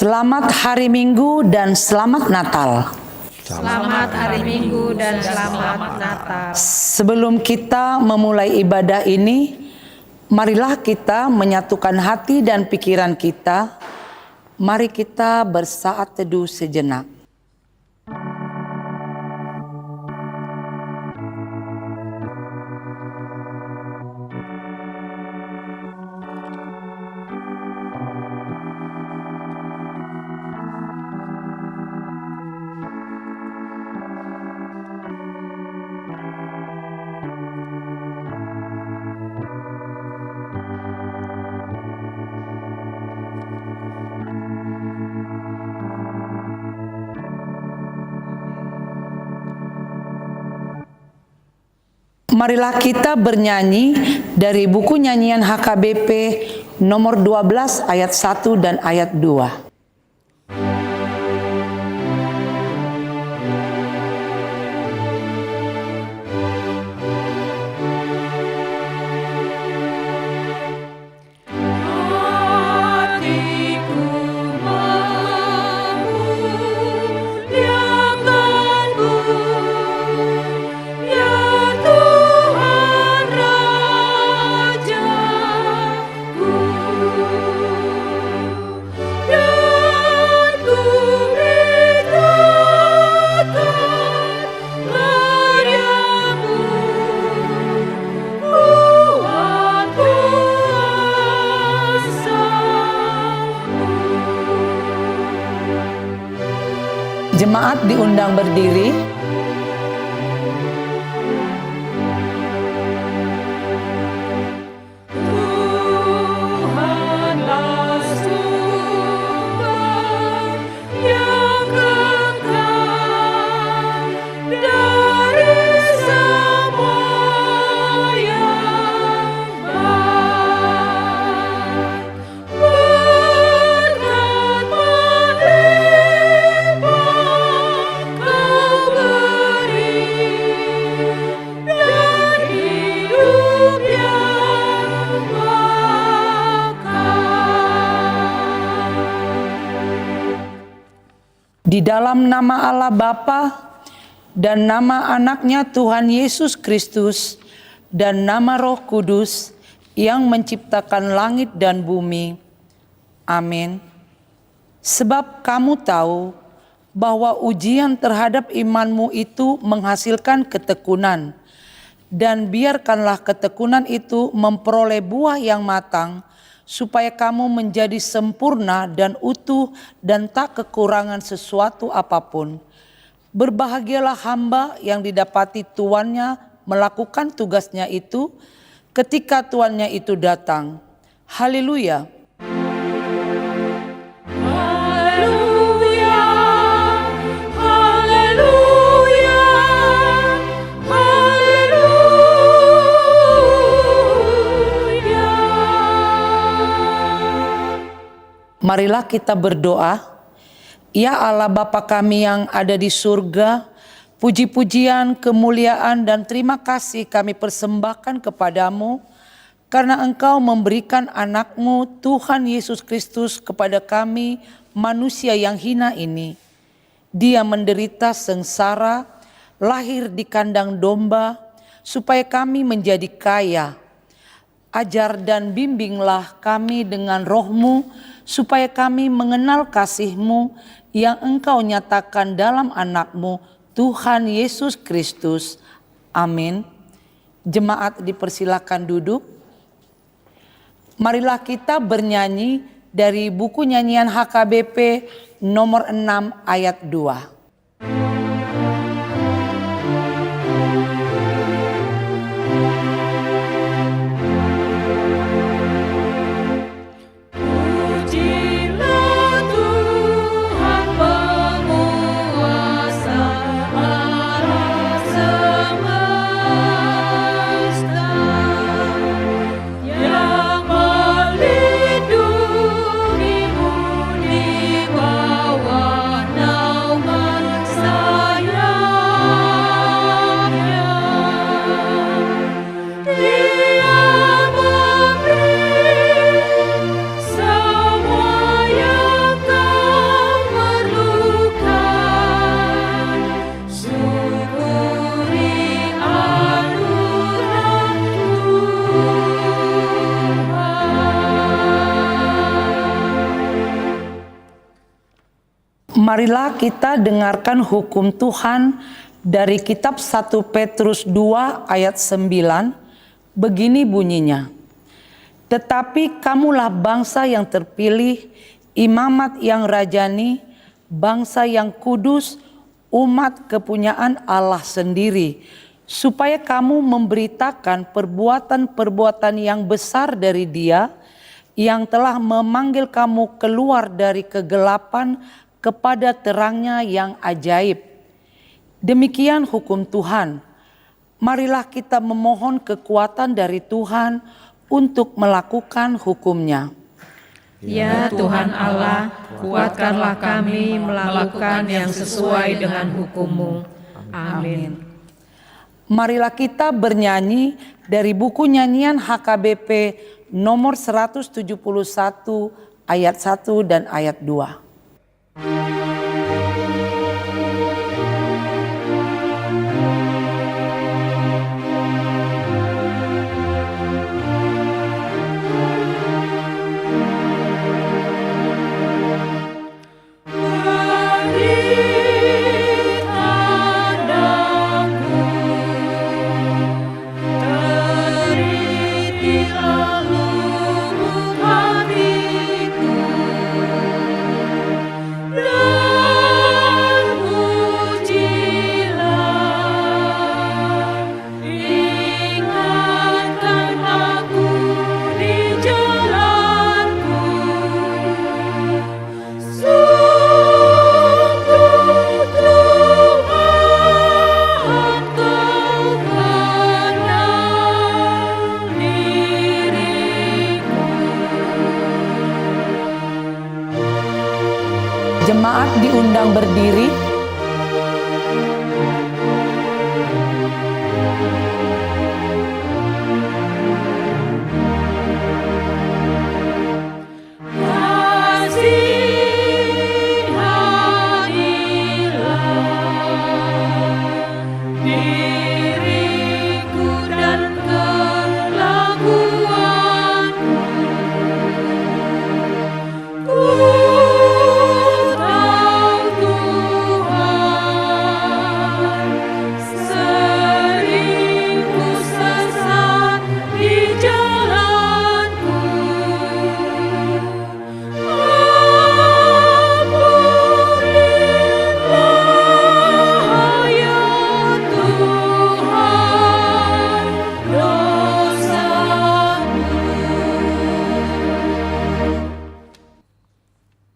Selamat hari Minggu dan selamat Natal. Selamat hari Minggu dan selamat Natal. Sebelum kita memulai ibadah ini, marilah kita menyatukan hati dan pikiran kita. Mari kita bersaat teduh sejenak. Marilah kita bernyanyi dari buku nyanyian HKBP nomor 12 ayat 1 dan ayat 2. Jemaat diundang berdiri. Di dalam nama Allah Bapa dan nama anaknya Tuhan Yesus Kristus dan nama Roh Kudus yang menciptakan langit dan bumi. Amin. Sebab kamu tahu bahwa ujian terhadap imanmu itu menghasilkan ketekunan. Dan biarkanlah ketekunan itu memperoleh buah yang matang, supaya kamu menjadi sempurna dan utuh dan tak kekurangan sesuatu apapun. Berbahagialah hamba yang didapati tuannya melakukan tugasnya itu ketika tuannya itu datang. Haleluya. Marilah kita berdoa. Ya Allah Bapa kami yang ada di surga, puji-pujian, kemuliaan dan terima kasih kami persembahkan kepadamu karena Engkau memberikan anak-Mu Tuhan Yesus Kristus kepada kami manusia yang hina ini. Dia menderita sengsara, lahir di kandang domba supaya kami menjadi kaya. Ajar dan bimbinglah kami dengan Roh-Mu supaya kami mengenal kasih-Mu yang Engkau nyatakan dalam anak-Mu Tuhan Yesus Kristus. Amin. Jemaat dipersilakan duduk. Marilah kita bernyanyi dari buku nyanyian HKBP nomor 6 ayat 2. Melindungimu di bawah naungan Marilah kita dengarkan hukum Tuhan dari kitab 1 Petrus 2 ayat 9. Begini bunyinya. Tetapi kamulah bangsa yang terpilih, imamat yang rajani, bangsa yang kudus, umat kepunyaan Allah sendiri, supaya kamu memberitakan perbuatan-perbuatan yang besar dari Dia yang telah memanggil kamu keluar dari kegelapan kepada terangnya yang ajaib. Demikian hukum Tuhan. Marilah kita memohon kekuatan dari Tuhan untuk melakukan hukum-Nya. Ya Tuhan Allah, kuatkanlah kami melakukan yang sesuai dengan hukum-Mu. Amin. Marilah kita bernyanyi dari buku nyanyian HKBP nomor 171 ayat 1 dan ayat 2. Jemaat diundang berdiri.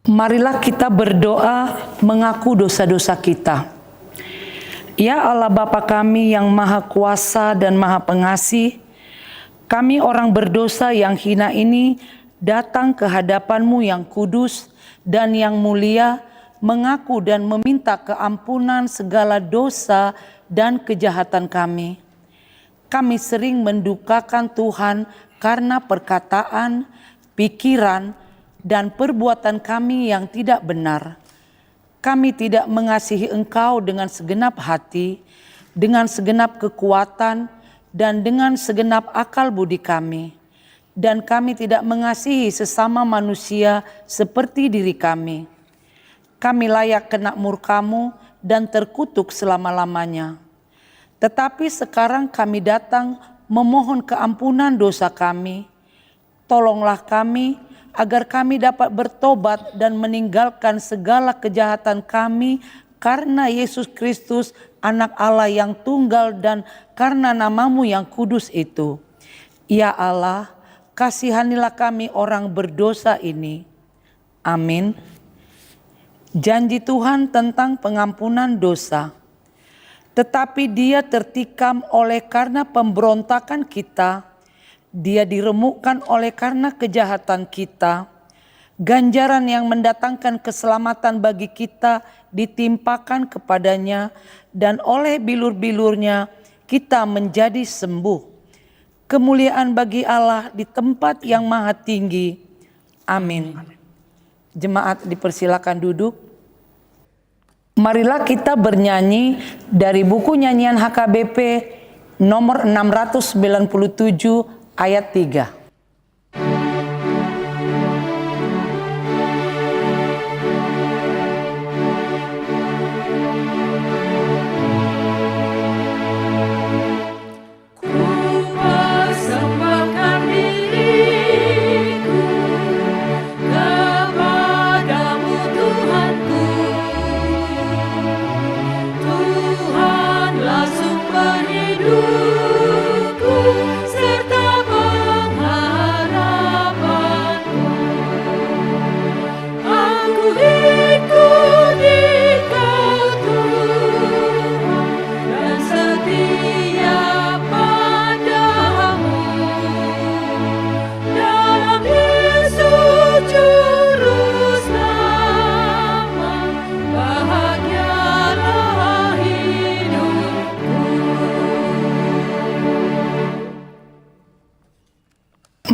Marilah kita berdoa mengaku dosa-dosa kita. Ya Allah Bapa kami yang Maha Kuasa dan Maha Pengasih, kami orang berdosa yang hina ini datang ke hadapan-Mu yang kudus dan yang mulia, mengaku dan meminta keampunan segala dosa dan kejahatan kami. Kami sering mendukakan Tuhan karena perkataan, pikiran, dan perbuatan kami yang tidak benar. Kami tidak mengasihi Engkau dengan segenap hati, dengan segenap kekuatan, dan dengan segenap akal budi kami. Dan kami tidak mengasihi sesama manusia seperti diri kami. Kami layak kena murka-Mu dan terkutuk selama-lamanya. Tetapi sekarang kami datang memohon keampunan dosa kami. Tolonglah kami agar kami dapat bertobat dan meninggalkan segala kejahatan kami karena Yesus Kristus anak Allah yang tunggal dan karena nama-Mu yang kudus itu. Ya Allah, kasihanilah kami orang berdosa ini. Amin. Janji Tuhan tentang pengampunan dosa. Tetapi Dia tertikam oleh karena pemberontakan kita. Dia diremukkan oleh karena kejahatan kita. Ganjaran yang mendatangkan keselamatan bagi kita ditimpakan kepadanya, dan oleh bilur-bilurnya kita menjadi sembuh. Kemuliaan bagi Allah di tempat yang maha tinggi. Amin. Jemaat dipersilakan duduk. Marilah kita bernyanyi dari buku nyanyian HKBP nomor 697 ayat 3.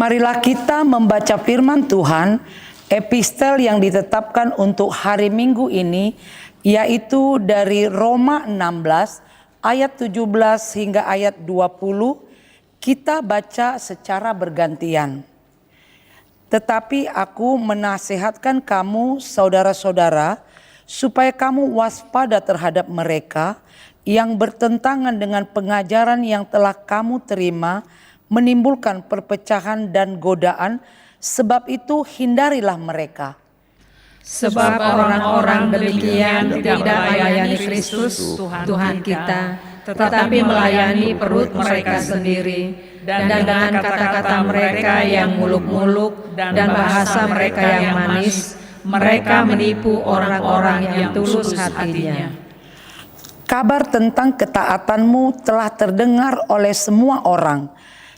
Marilah kita membaca firman Tuhan, epistel yang ditetapkan untuk hari Minggu ini, yaitu dari Roma 16 ayat 17 hingga ayat 20. Kita baca secara bergantian. Tetapi aku menasihatkan kamu saudara-saudara, supaya kamu waspada terhadap mereka yang bertentangan dengan pengajaran yang telah kamu terima, menimbulkan perpecahan dan godaan, sebab itu hindarilah mereka. Sebab orang-orang demikian tidak melayani Kristus Tuhan kita, tetapi melayani perut mereka sendiri, dan dengan kata-kata mereka yang muluk-muluk dan bahasa mereka yang manis, mereka menipu orang-orang yang tulus hatinya. Kabar tentang ketaatanmu telah terdengar oleh semua orang.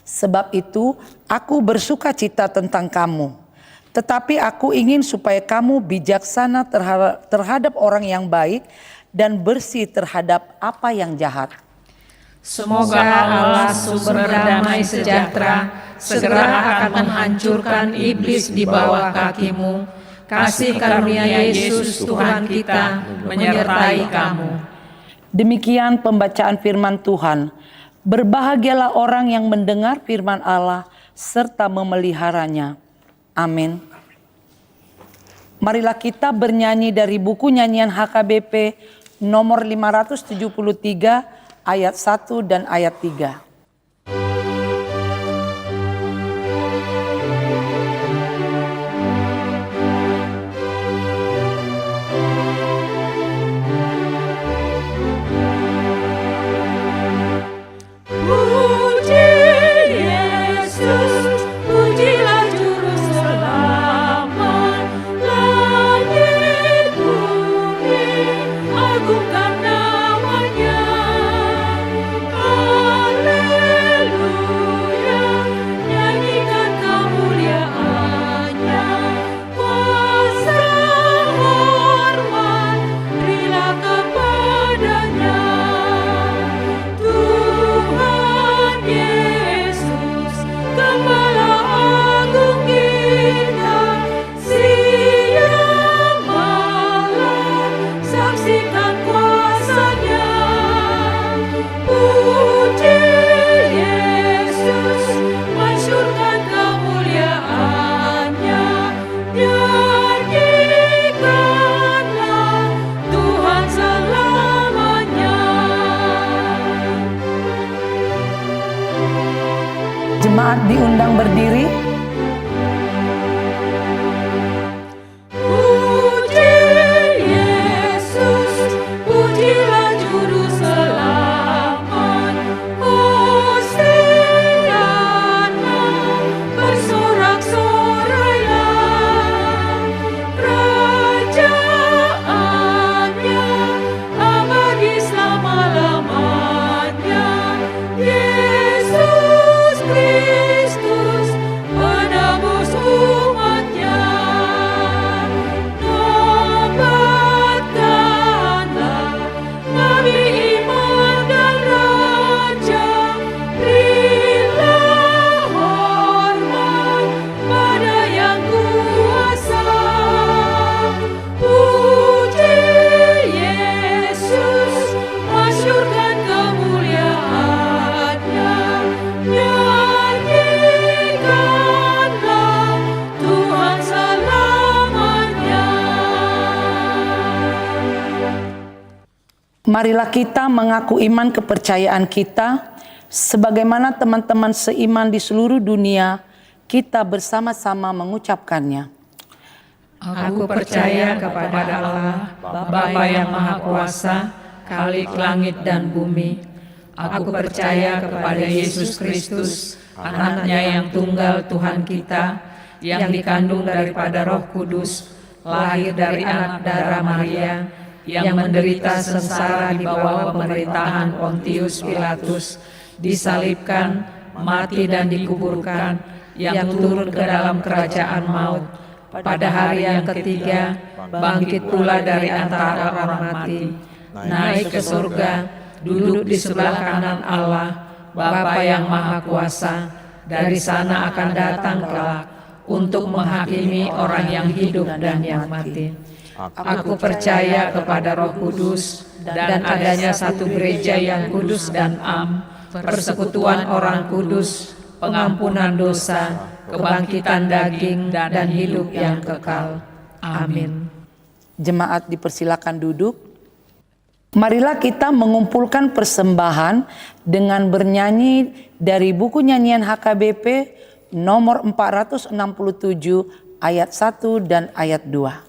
Sebab itu aku bersuka cita tentang kamu. Tetapi aku ingin supaya kamu bijaksana terhadap orang yang baik dan bersih terhadap apa yang jahat. Semoga Allah sumber damai sejahtera segera akan menghancurkan iblis di bawah kakimu. Kasih karunia Yesus Tuhan kita menyertai kamu. Demikian pembacaan firman Tuhan. Berbahagialah orang yang mendengar firman Allah serta memeliharanya. Amin. Marilah kita bernyanyi dari buku nyanyian HKBP nomor 573 ayat 1 dan ayat 3. Jemaat diundang berdiri. Puji Yesus, pujilah Juru Selamat. Hosiana, bersorak-sorailah. Kerajaannya abadi selama-lamanya. Yesus Kristus penebus umatnya. Nobatkanlah Nabi, Imam dan Raja. Berilah hormat pada yang kuasa. Puji Yesus, masyurkan kemuliaannya. Nyanyikanlah Tuhan selamanya. Marilah kita mengaku iman kepercayaan kita, sebagaimana teman-teman seiman di seluruh dunia, kita bersama-sama mengucapkannya. Aku percaya kepada Allah, Bapa yang Maha Kuasa, Khalik langit dan bumi. Aku percaya kepada Yesus Kristus, Anak-Nya yang tunggal Tuhan kita, yang dikandung daripada Roh Kudus, lahir dari anak darah Maria, yang menderita sengsara di bawah pemerintahan Pontius Pilatus, disalibkan, mati dan dikuburkan, yang turun ke dalam kerajaan maut. Pada hari yang ketiga, bangkit pula dari antara orang mati, naik ke surga, duduk di sebelah kanan Allah, Bapa yang Maha Kuasa, dari sana akan datang kelak untuk menghakimi orang yang hidup dan yang mati. Aku percaya kepada Roh Kudus dan adanya satu gereja yang kudus dan am, persekutuan orang kudus, pengampunan dosa, kebangkitan daging, dan hidup yang kekal. Amin. Jemaat dipersilakan duduk. Marilah kita mengumpulkan persembahan dengan bernyanyi dari buku nyanyian HKBP nomor 467 ayat 1 dan ayat 2.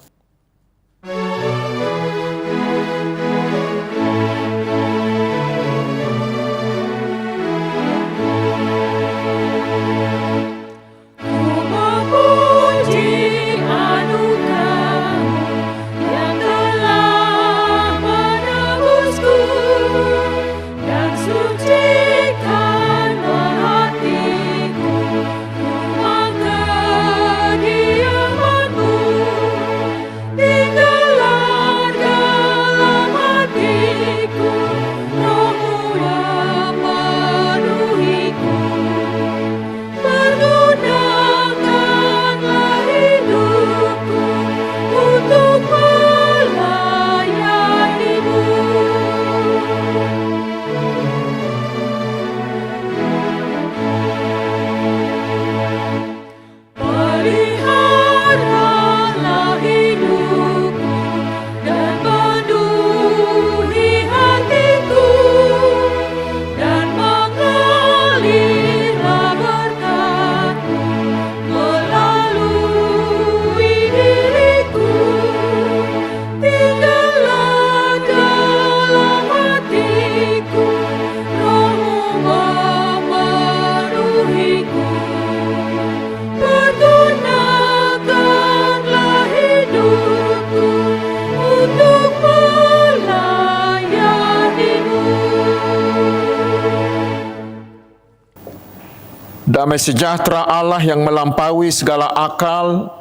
Damai sejahtera Allah yang melampaui segala akal,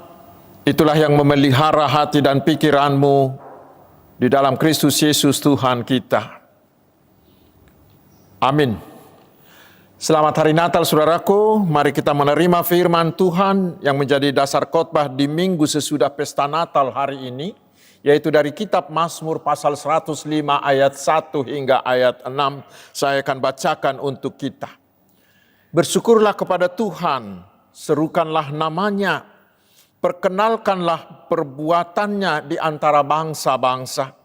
itulah yang memelihara hati dan pikiranmu di dalam Kristus Yesus Tuhan kita. Amin. Selamat hari Natal saudaraku, mari kita menerima firman Tuhan yang menjadi dasar khotbah di minggu sesudah pesta Natal hari ini, yaitu dari kitab Mazmur pasal 105 ayat 1 hingga ayat 6. Saya akan bacakan untuk kita. Bersyukurlah kepada Tuhan, serukanlah namanya, perkenalkanlah perbuatannya di antara bangsa-bangsa.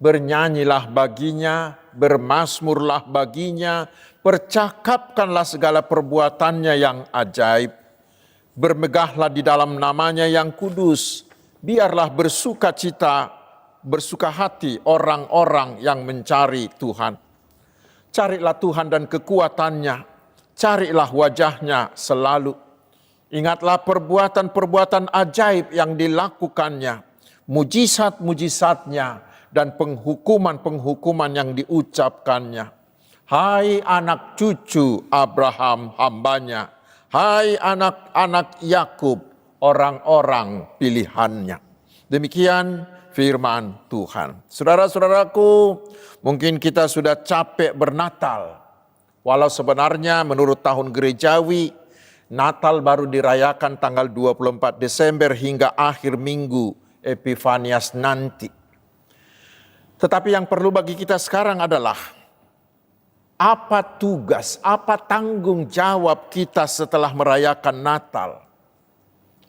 Bernyanyilah baginya, bermazmurlah baginya, percakapkanlah segala perbuatannya yang ajaib. Bermegahlah di dalam namanya yang kudus, biarlah bersuka hati orang-orang yang mencari Tuhan. Carilah Tuhan dan kekuatannya, carilah wajahnya selalu. Ingatlah perbuatan-perbuatan ajaib yang dilakukannya, mujizat-mujizatnya, dan penghukuman-penghukuman yang diucapkannya. Hai anak cucu Abraham hambanya, hai anak-anak Yakub, orang-orang pilihannya. Demikian firman Tuhan. Saudara-saudaraku, mungkin kita sudah capek bernatal. Walau sebenarnya menurut tahun gerejawi, Natal baru dirayakan tanggal 24 Desember hingga akhir minggu Epifanias nanti. Tetapi yang perlu bagi kita sekarang adalah, apa tugas, apa tanggung jawab kita setelah merayakan Natal?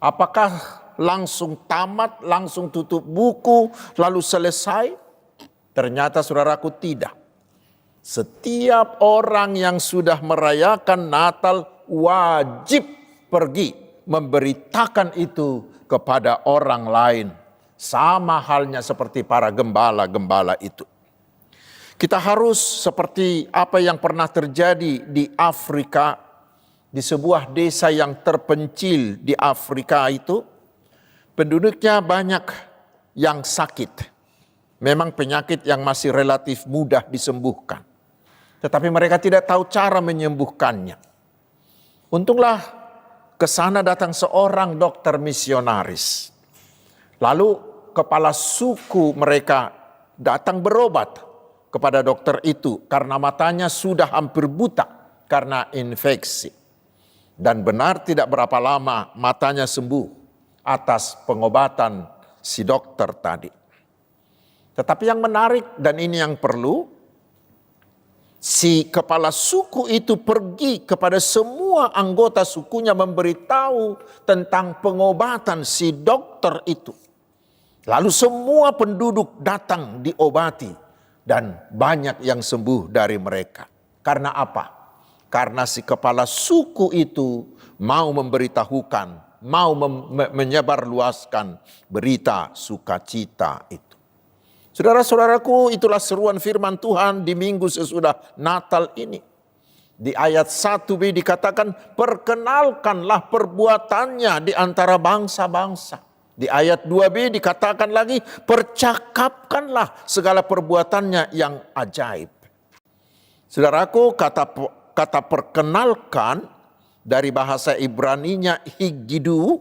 Apakah langsung tamat, langsung tutup buku, lalu selesai? Ternyata saudaraku tidak. Setiap orang yang sudah merayakan Natal wajib pergi memberitakan itu kepada orang lain. Sama halnya seperti para gembala-gembala itu. Kita harus seperti apa yang pernah terjadi di Afrika, di sebuah desa yang terpencil di Afrika itu. Penduduknya banyak yang sakit. Memang penyakit yang masih relatif mudah disembuhkan. Tetapi mereka tidak tahu cara menyembuhkannya. Untunglah ke sana datang seorang dokter misionaris. Lalu kepala suku mereka datang berobat kepada dokter itu karena matanya sudah hampir buta karena infeksi. Dan benar tidak berapa lama matanya sembuh atas pengobatan si dokter tadi. Tetapi yang menarik dan ini yang perlu, si kepala suku itu pergi kepada semua anggota sukunya memberitahu tentang pengobatan si dokter itu. Lalu semua penduduk datang diobati dan banyak yang sembuh dari mereka. Karena apa? Karena si kepala suku itu mau memberitahukan, mau menyebarluaskan berita sukacita itu. Saudara-saudaraku, itulah seruan firman Tuhan di minggu sesudah Natal ini. Di ayat 1b dikatakan, perkenalkanlah perbuatannya di antara bangsa-bangsa. Di ayat 2b dikatakan lagi, percakapkanlah segala perbuatannya yang ajaib. Saudaraku, kata perkenalkan dari bahasa Ibraninya higidu,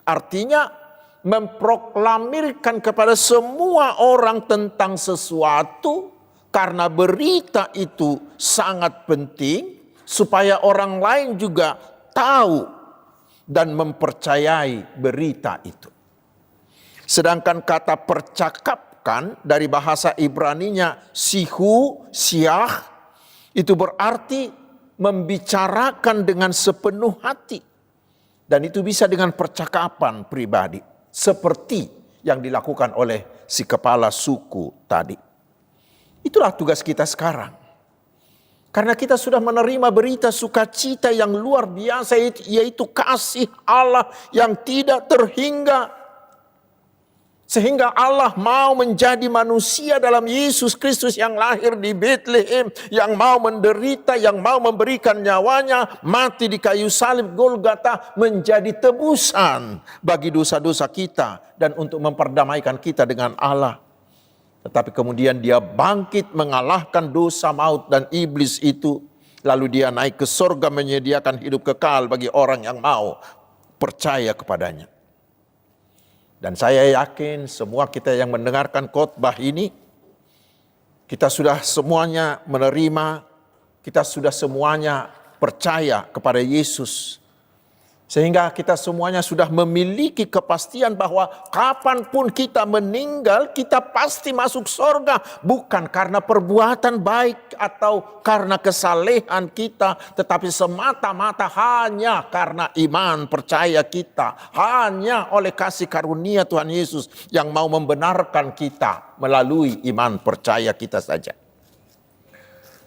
artinya memproklamirkan kepada semua orang tentang sesuatu, karena berita itu sangat penting supaya orang lain juga tahu dan mempercayai berita itu. Sedangkan kata percakapkan dari bahasa Ibraninya sihu, siah, itu berarti membicarakan dengan sepenuh hati. Dan itu bisa dengan percakapan pribadi. Seperti yang dilakukan oleh si kepala suku tadi. Itulah tugas kita sekarang. Karena kita sudah menerima berita sukacita yang luar biasa, yaitu kasih Allah yang tidak terhingga. Sehingga Allah mau menjadi manusia dalam Yesus Kristus yang lahir di Bethlehem, yang mau menderita, yang mau memberikan nyawanya, mati di kayu salib Golgota, menjadi tebusan bagi dosa-dosa kita dan untuk memperdamaikan kita dengan Allah. Tetapi kemudian dia bangkit mengalahkan dosa, maut dan iblis itu, lalu dia naik ke surga menyediakan hidup kekal bagi orang yang mau percaya kepadanya. Dan saya yakin semua kita yang mendengarkan khotbah ini, kita sudah semuanya menerima, kita sudah semuanya percaya kepada Yesus. Sehingga kita semuanya sudah memiliki kepastian bahwa kapanpun kita meninggal, kita pasti masuk surga. Bukan karena perbuatan baik atau karena kesalehan kita, tetapi semata-mata hanya karena iman percaya kita. Hanya oleh kasih karunia Tuhan Yesus yang mau membenarkan kita melalui iman percaya kita saja.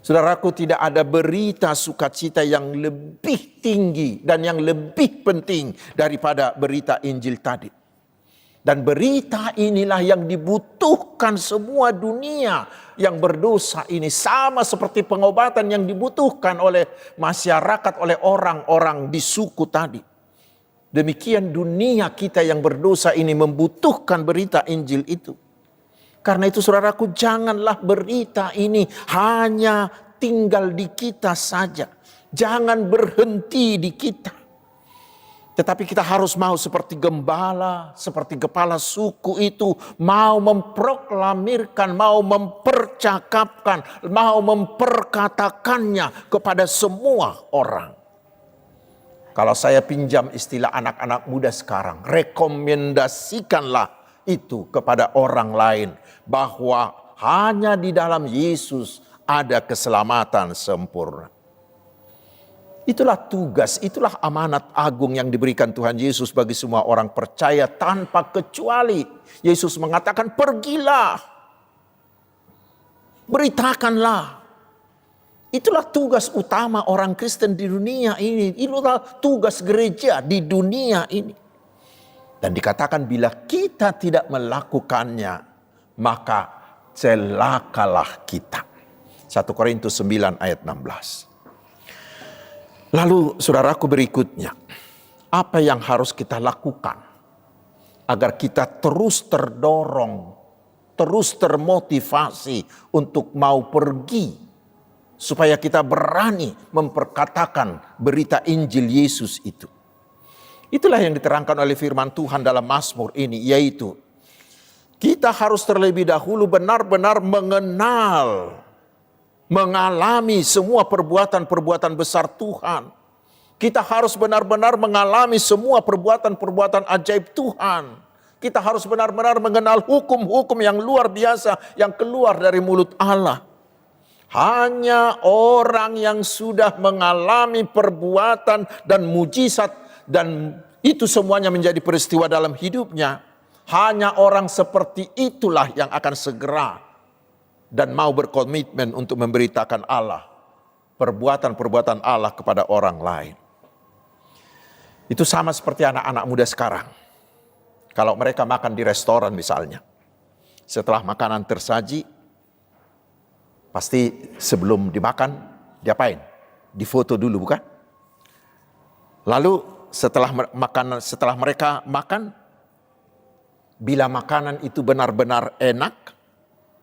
Saudaraku, tidak ada berita sukacita yang lebih tinggi dan yang lebih penting daripada berita Injil tadi. Dan berita inilah yang dibutuhkan semua dunia yang berdosa ini. Sama seperti pengobatan yang dibutuhkan oleh masyarakat, oleh orang-orang di suku tadi. Demikian dunia kita yang berdosa ini membutuhkan berita Injil itu. Karena itu saudaraku, janganlah berita ini hanya tinggal di kita saja. Jangan berhenti di kita. Tetapi kita harus mau seperti gembala, seperti kepala suku itu, mau memproklamirkan, mau mempercakapkan, mau memperkatakannya kepada semua orang. Kalau saya pinjam istilah anak-anak muda sekarang, rekomendasikanlah itu kepada orang lain, bahwa hanya di dalam Yesus ada keselamatan sempurna. Itulah tugas, itulah amanat agung yang diberikan Tuhan Yesus bagi semua orang percaya tanpa kecuali. Yesus mengatakan, pergilah, beritakanlah. Itulah tugas utama orang Kristen di dunia ini. Itulah tugas gereja di dunia ini. Dan dikatakan bila kita tidak melakukannya, maka celakalah kita. 1 Korintus 9 ayat 16. Lalu saudaraku berikutnya, apa yang harus kita lakukan agar kita terus terdorong, terus termotivasi untuk mau pergi, supaya kita berani memperkatakan berita Injil Yesus itu. Itulah yang diterangkan oleh firman Tuhan dalam Mazmur ini, yaitu kita harus terlebih dahulu benar-benar mengenal, mengalami semua perbuatan-perbuatan besar Tuhan. Kita harus benar-benar mengalami semua perbuatan-perbuatan ajaib Tuhan. Kita harus benar-benar mengenal hukum-hukum yang luar biasa yang keluar dari mulut Allah. Hanya orang yang sudah mengalami perbuatan dan mujizat dan itu semuanya menjadi peristiwa dalam hidupnya. Hanya orang seperti itulah yang akan segera dan mau berkomitmen untuk memberitakan Allah, perbuatan-perbuatan Allah kepada orang lain. Itu sama seperti anak-anak muda sekarang. Kalau mereka makan di restoran misalnya, setelah makanan tersaji, pasti sebelum dimakan, diapain? Difoto dulu, bukan? Lalu setelah mereka makan, bila makanan itu benar-benar enak,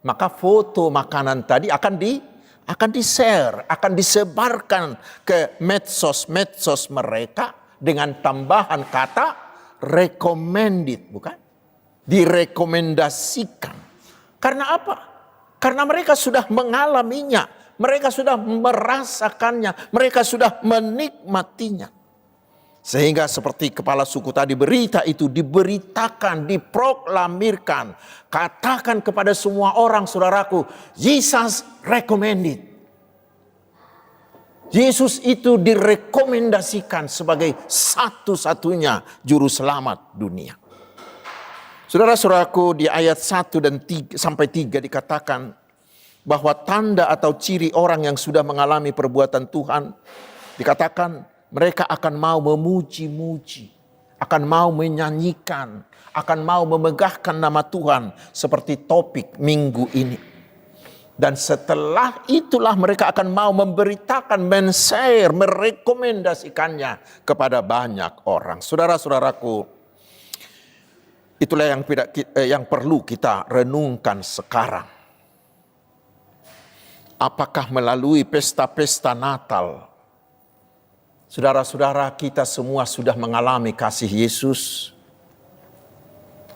maka foto makanan tadi akan di-share, akan disebarkan ke medsos mereka dengan tambahan kata recommended, bukan? Direkomendasikan. Karena apa? Karena mereka sudah mengalaminya, mereka sudah merasakannya, mereka sudah menikmatinya. Sehingga seperti kepala suku tadi, berita itu diberitakan, diproklamirkan. Katakan kepada semua orang, saudaraku, Jesus recommended. Yesus itu direkomendasikan sebagai satu-satunya juru selamat dunia. Saudara-saudaraku, di ayat 1 dan 3 sampai 3 dikatakan bahwa tanda atau ciri orang yang sudah mengalami perbuatan Tuhan, dikatakan mereka akan mau memuji-muji, akan mau menyanyikan, akan mau memegahkan nama Tuhan seperti topik minggu ini. Dan setelah itulah mereka akan mau memberitakan, men-share, merekomendasikannya kepada banyak orang. Saudara-saudaraku, itulah yang perlu kita renungkan sekarang. Apakah melalui pesta-pesta Natal, saudara-saudara, kita semua sudah mengalami kasih Yesus?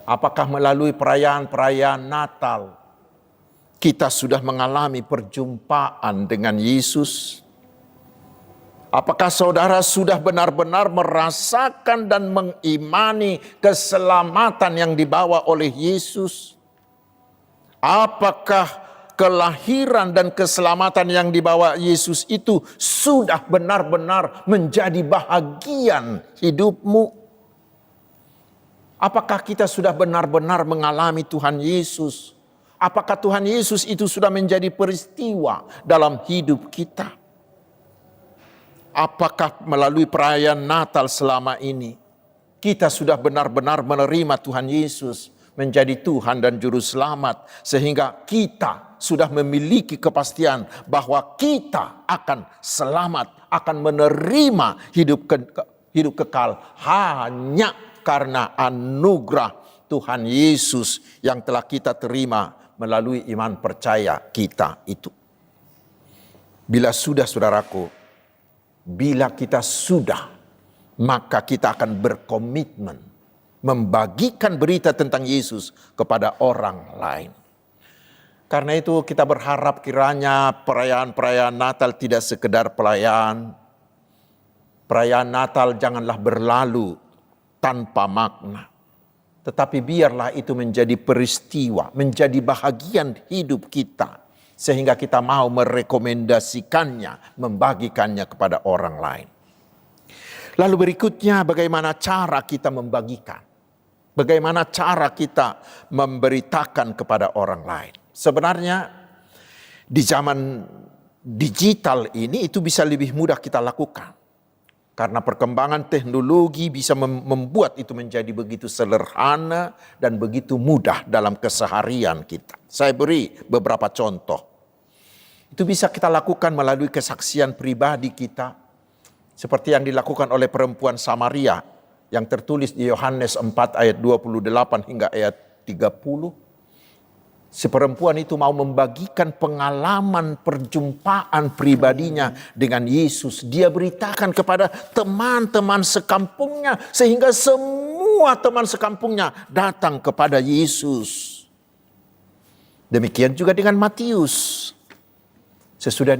Apakah melalui perayaan-perayaan Natal kita sudah mengalami perjumpaan dengan Yesus? Apakah saudara sudah benar-benar merasakan dan mengimani keselamatan yang dibawa oleh Yesus? Apakah kelahiran dan keselamatan yang dibawa Yesus itu sudah benar-benar menjadi bahagian hidupmu? Apakah kita sudah benar-benar mengalami Tuhan Yesus? Apakah Tuhan Yesus itu sudah menjadi peristiwa dalam hidup kita? Apakah melalui perayaan Natal selama ini kita sudah benar-benar menerima Tuhan Yesus menjadi Tuhan dan Juru Selamat, sehingga kita sudah memiliki kepastian bahwa kita akan selamat, akan menerima hidup kekal hanya karena anugerah Tuhan Yesus yang telah kita terima melalui iman percaya kita itu. Bila sudah, saudaraku, bila kita sudah, maka kita akan berkomitmen membagikan berita tentang Yesus kepada orang lain. Karena itu kita berharap kiranya perayaan-perayaan Natal tidak sekedar perayaan. Perayaan Natal janganlah berlalu tanpa makna. Tetapi biarlah itu menjadi peristiwa, menjadi bahagian hidup kita. Sehingga kita mau merekomendasikannya, membagikannya kepada orang lain. Lalu berikutnya, bagaimana cara kita membagikan? Bagaimana cara kita memberitakan kepada orang lain? Sebenarnya di zaman digital ini itu bisa lebih mudah kita lakukan. Karena perkembangan teknologi bisa membuat itu menjadi begitu sederhana dan begitu mudah dalam keseharian kita. Saya beri beberapa contoh. Itu bisa kita lakukan melalui kesaksian pribadi kita. Seperti yang dilakukan oleh perempuan Samaria yang tertulis di Yohanes 4 ayat 28 hingga ayat 30. Si perempuan itu mau membagikan pengalaman perjumpaan pribadinya dengan Yesus. Dia beritakan kepada teman-teman sekampungnya sehingga semua teman sekampungnya datang kepada Yesus. Demikian juga dengan Matius. Sesudah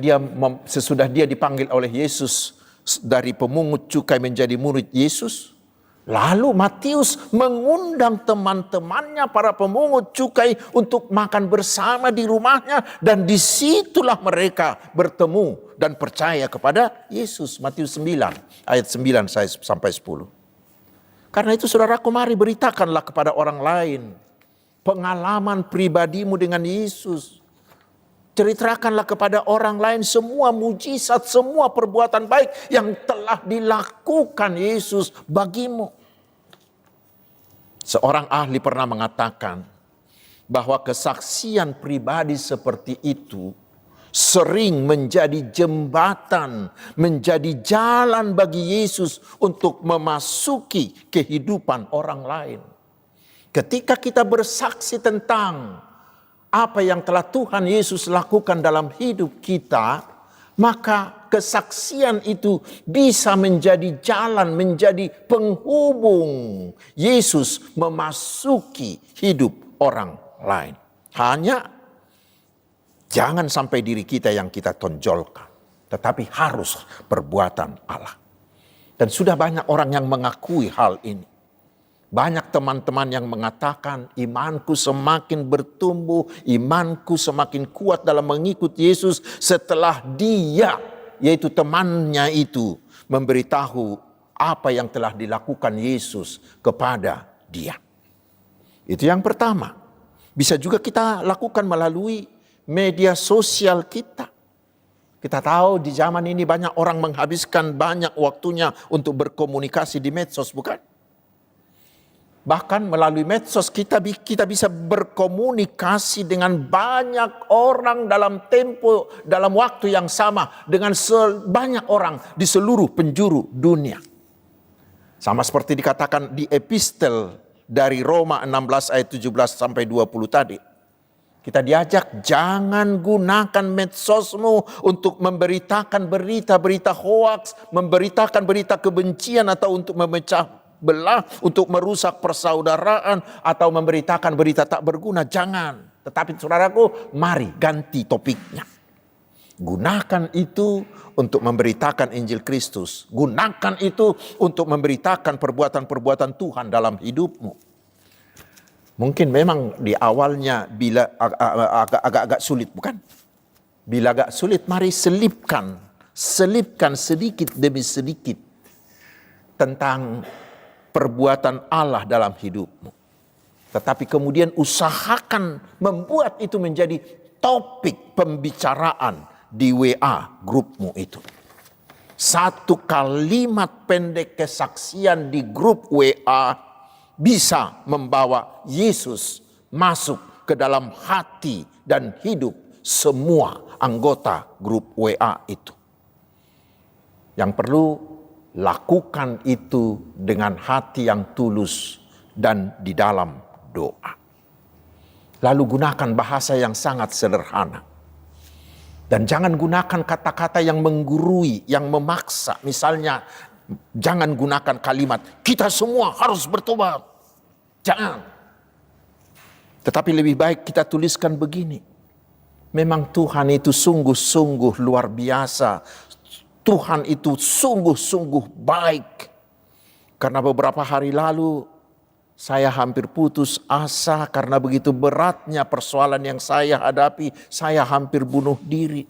dia dipanggil oleh Yesus dari pemungut cukai menjadi murid Yesus. Lalu Matius mengundang teman-temannya para pemungut cukai untuk makan bersama di rumahnya, dan disitulah mereka bertemu dan percaya kepada Yesus. Matius 9 ayat 9 sampai 10. Karena itu saudaraku, mari beritakanlah kepada orang lain pengalaman pribadimu dengan Yesus. Ceritakanlah kepada orang lain semua mujizat, semua perbuatan baik yang telah dilakukan Yesus bagimu. Seorang ahli pernah mengatakan bahwa kesaksian pribadi seperti itu sering menjadi jembatan, menjadi jalan bagi Yesus untuk memasuki kehidupan orang lain. Ketika kita bersaksi tentang apa yang telah Tuhan Yesus lakukan dalam hidup kita, maka kesaksian itu bisa menjadi jalan, menjadi penghubung Yesus memasuki hidup orang lain. Hanya jangan sampai diri kita yang kita tonjolkan, tetapi harus perbuatan Allah. Dan sudah banyak orang yang mengakui hal ini. Banyak teman-teman yang mengatakan, imanku semakin bertumbuh, imanku semakin kuat dalam mengikut Yesus setelah dia, yaitu temannya itu, memberitahu apa yang telah dilakukan Yesus kepada dia. Itu yang pertama. Bisa juga kita lakukan melalui media sosial kita. Kita tahu di zaman ini banyak orang menghabiskan banyak waktunya untuk berkomunikasi di medsos, bukan? Bahkan melalui medsos kita bisa berkomunikasi dengan banyak orang dalam waktu yang sama dengan banyak orang di seluruh penjuru dunia. Sama seperti dikatakan di epistel dari Roma 16 ayat 17 sampai 20 tadi. Kita diajak jangan gunakan medsosmu untuk memberitakan berita-berita hoaks, memberitakan berita kebencian atau untuk memecah belah, untuk merusak persaudaraan atau memberitakan berita tak berguna. Jangan. Tetapi saudaraku, mari ganti topiknya. Gunakan itu untuk memberitakan Injil Kristus. Gunakan itu untuk memberitakan perbuatan-perbuatan Tuhan dalam hidupmu. Mungkin memang di awalnya bila agak-agak sulit, bukan? Bila agak sulit, mari selipkan sedikit demi sedikit tentang perbuatan Allah dalam hidupmu. Tetapi kemudian usahakan membuat itu menjadi topik pembicaraan di WA grupmu itu. Satu kalimat pendek kesaksian di grup WA bisa membawa Yesus masuk ke dalam hati dan hidup semua anggota grup WA itu. Yang perlu, lakukan itu dengan hati yang tulus dan di dalam doa. Lalu gunakan bahasa yang sangat sederhana. Dan jangan gunakan kata-kata yang menggurui, yang memaksa. Misalnya, jangan gunakan kalimat, kita semua harus bertobat. Jangan. Tetapi lebih baik kita tuliskan begini. Memang Tuhan itu sungguh-sungguh luar biasa. Tuhan itu sungguh-sungguh baik. Karena beberapa hari lalu saya hampir putus asa karena begitu beratnya persoalan yang saya hadapi. Saya hampir bunuh diri.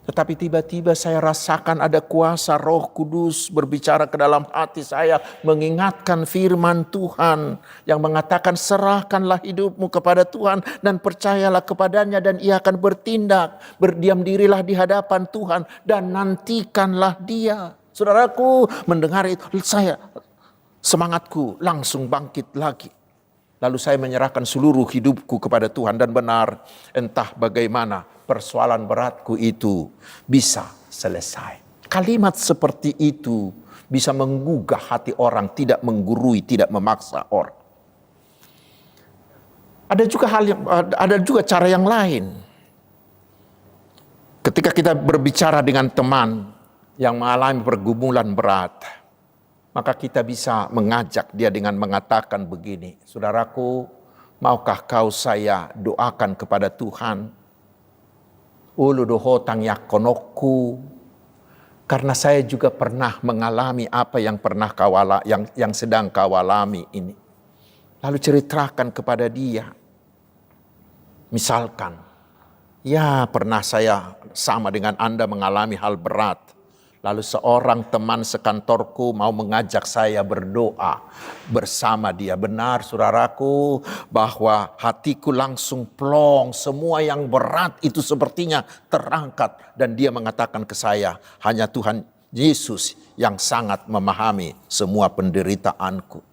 Tetapi tiba-tiba saya rasakan ada kuasa Roh Kudus berbicara ke dalam hati saya, mengingatkan firman Tuhan yang mengatakan serahkanlah hidupmu kepada Tuhan dan percayalah kepadanya dan ia akan bertindak. Berdiam dirilah di hadapan Tuhan dan nantikanlah dia. Saudaraku, mendengar itu semangatku langsung bangkit lagi. Lalu saya menyerahkan seluruh hidupku kepada Tuhan dan benar, entah bagaimana persoalan beratku itu bisa selesai. Kalimat seperti itu bisa menggugah hati orang, tidak menggurui, tidak memaksa orang. Ada juga cara yang lain. Ketika kita berbicara dengan teman yang mengalami pergumulan berat, maka kita bisa mengajak dia dengan mengatakan begini, saudaraku, maukah kau saya doakan kepada Tuhan? Ulu dohotang yakonokku, Karena saya juga pernah mengalami apa yang pernah yang sedang kau alami ini. Lalu ceritakan kepada dia. Misalkan, ya pernah saya sama dengan Anda mengalami hal berat. Lalu seorang teman sekantorku mau mengajak saya berdoa bersama dia. Benar saudaraku, bahwa hatiku langsung plong. Semua yang berat itu sepertinya terangkat. Dan dia mengatakan ke saya, hanya Tuhan Yesus yang sangat memahami semua penderitaanku.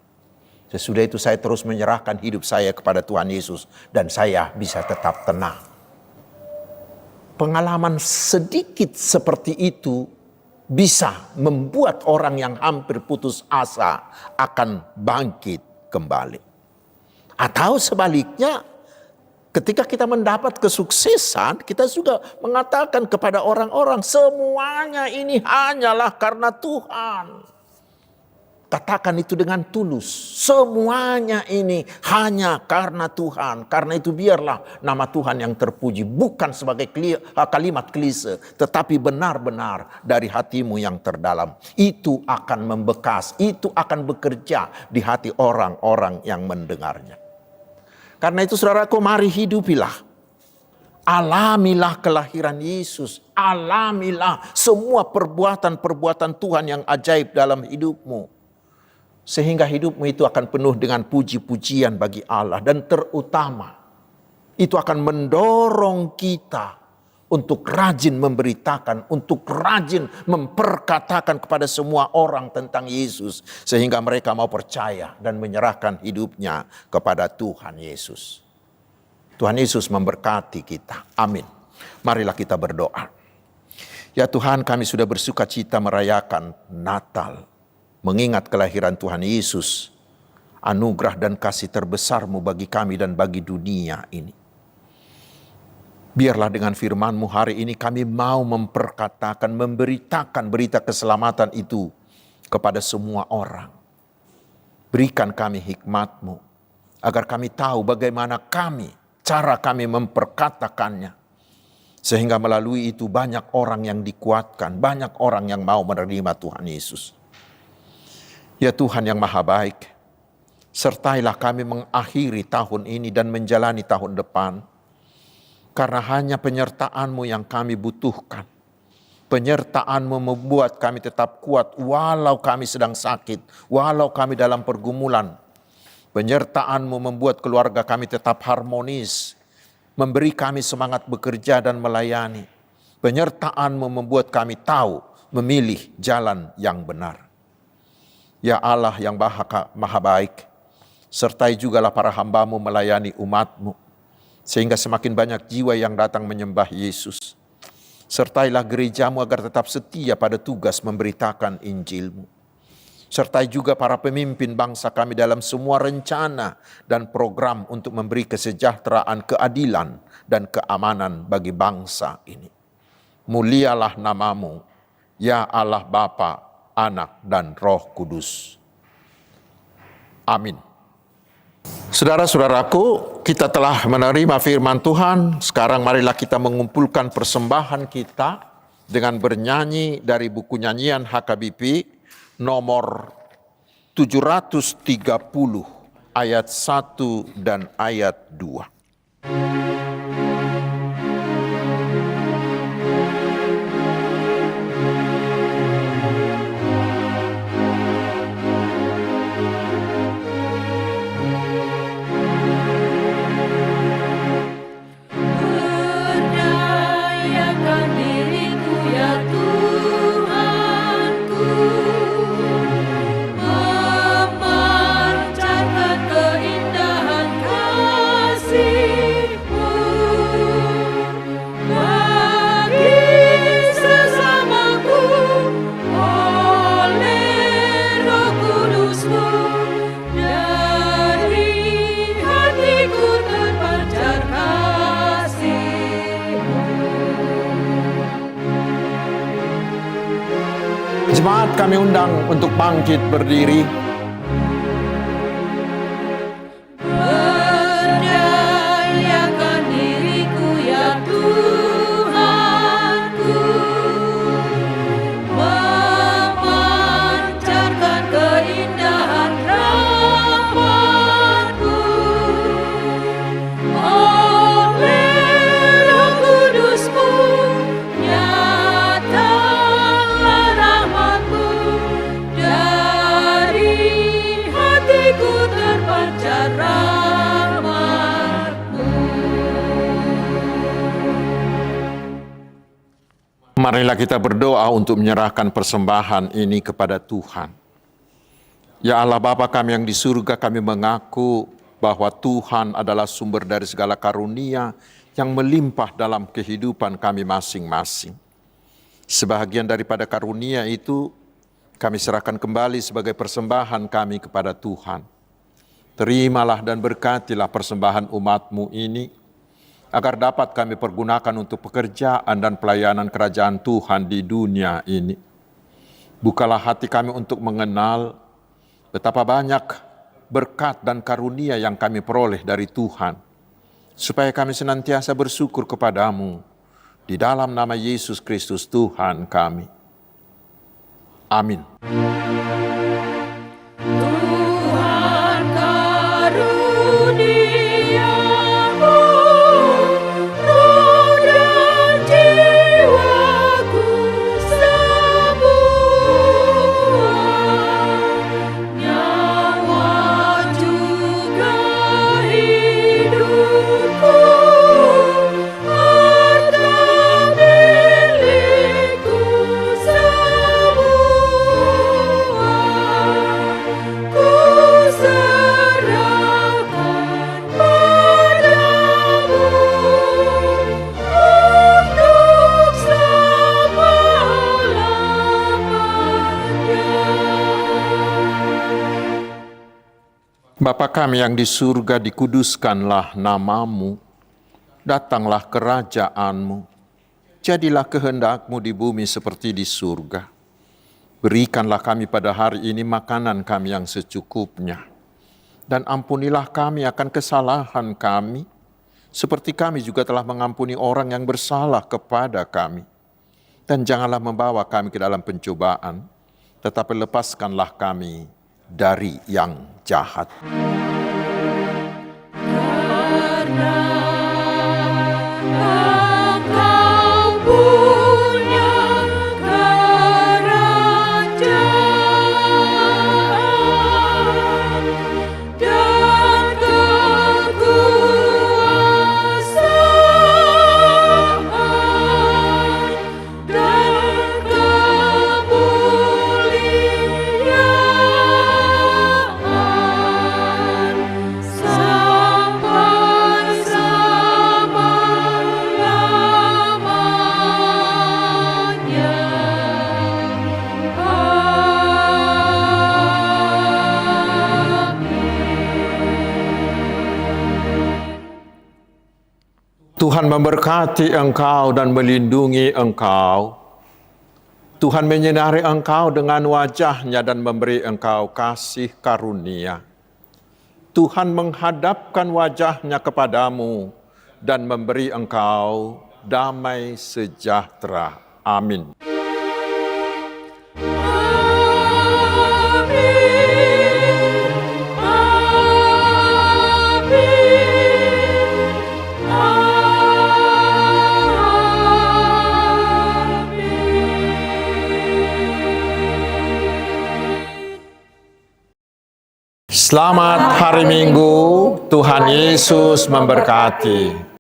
Sesudah itu saya terus menyerahkan hidup saya kepada Tuhan Yesus. Dan saya bisa tetap tenang. Pengalaman sedikit seperti itu bisa membuat orang yang hampir putus asa akan bangkit kembali. Atau sebaliknya, ketika kita mendapat kesuksesan, kita juga mengatakan kepada orang-orang, semuanya ini hanyalah karena Tuhan. Katakan itu dengan tulus. Semuanya ini hanya karena Tuhan. Karena itu biarlah nama Tuhan yang terpuji. Bukan sebagai kalimat klise. Tetapi benar-benar dari hatimu yang terdalam. Itu akan membekas. Itu akan bekerja di hati orang-orang yang mendengarnya. Karena itu saudaraku, mari hidupilah. Alamilah kelahiran Yesus. Alamilah semua perbuatan-perbuatan Tuhan yang ajaib dalam hidupmu. Sehingga hidupmu itu akan penuh dengan puji-pujian bagi Allah. Dan terutama, itu akan mendorong kita untuk rajin memberitakan, untuk rajin memperkatakan kepada semua orang tentang Yesus. Sehingga mereka mau percaya dan menyerahkan hidupnya kepada Tuhan Yesus. Tuhan Yesus memberkati kita. Amin. Marilah kita berdoa. Ya Tuhan, kami sudah bersuka cita merayakan Natal. Mengingat kelahiran Tuhan Yesus, anugerah dan kasih terbesar-Mu bagi kami dan bagi dunia ini. Biarlah dengan firman-Mu hari ini kami mau memperkatakan, memberitakan berita keselamatan itu kepada semua orang. Berikan kami hikmat-Mu, agar kami tahu bagaimana cara kami memperkatakannya. Sehingga melalui itu banyak orang yang dikuatkan, banyak orang yang mau menerima Tuhan Yesus. Ya Tuhan yang maha baik, sertailah kami mengakhiri tahun ini dan menjalani tahun depan. Karena hanya penyertaan-Mu yang kami butuhkan. Penyertaan-Mu membuat kami tetap kuat walau kami sedang sakit, walau kami dalam pergumulan. Penyertaan-Mu membuat keluarga kami tetap harmonis, memberi kami semangat bekerja dan melayani. Penyertaan-Mu membuat kami tahu memilih jalan yang benar. Ya Allah yang maha baik, sertai jugalah para hamba-Mu melayani umat-Mu, sehingga semakin banyak jiwa yang datang menyembah Yesus. Sertailah gereja-Mu agar tetap setia pada tugas memberitakan Injil-Mu. Sertai juga para pemimpin bangsa kami dalam semua rencana dan program untuk memberi kesejahteraan, keadilan, dan keamanan bagi bangsa ini. Mulialah nama-Mu, ya Allah Bapa, Anak dan Roh Kudus. Amin. Saudara-saudaraku, kita telah menerima firman Tuhan. Sekarang marilah kita mengumpulkan persembahan kita dengan bernyanyi dari buku nyanyian HKBP nomor 730 ayat 1 dan ayat 2. Jemaat kami undang untuk bangkit berdiri. Berdayakan diriku ya Tuhanku, Marilah kita berdoa untuk menyerahkan persembahan ini kepada Tuhan. Ya Allah Bapa kami yang di surga, kami mengaku bahwa Tuhan adalah sumber dari segala karunia yang melimpah dalam kehidupan kami masing-masing. Sebahagian daripada karunia itu kami serahkan kembali sebagai persembahan kami kepada Tuhan. Terimalah dan berkatilah persembahan umat-Mu ini, agar dapat kami pergunakan untuk pekerjaan dan pelayanan kerajaan Tuhan di dunia ini. Bukalah hati kami untuk mengenal betapa banyak berkat dan karunia yang kami peroleh dari Tuhan, supaya kami senantiasa bersyukur kepadamu, di dalam nama Yesus Kristus Tuhan kami. Amin. Tuhan karuniamu, roh dan jiwaku semua, nyawa juga hidupku, harta milikku semua, ku serahkan padamu untuk selama-lamanya. Bapa kami yang di surga, dikuduskanlah namamu, datanglah kerajaan-Mu, jadilah kehendak-Mu di bumi seperti di surga. Berikanlah kami pada hari ini makanan kami yang secukupnya, dan ampunilah kami akan kesalahan kami, seperti kami juga telah mengampuni orang yang bersalah kepada kami. Dan janganlah membawa kami ke dalam pencobaan, tetapi lepaskanlah kami dari yang jahat. Karena Engkau punya kerajaan dan kekuasaan dan kemuliaan sampai selama-lamanya. Tuhan memberkati engkau dan melindungi engkau. Tuhan menyinari engkau dengan wajah-Nya dan memberi engkau kasih karunia. Tuhan menghadapkan wajah-Nya kepadamu dan memberi engkau damai sejahtera. Amin. Selamat hari Minggu, Tuhan Yesus memberkati.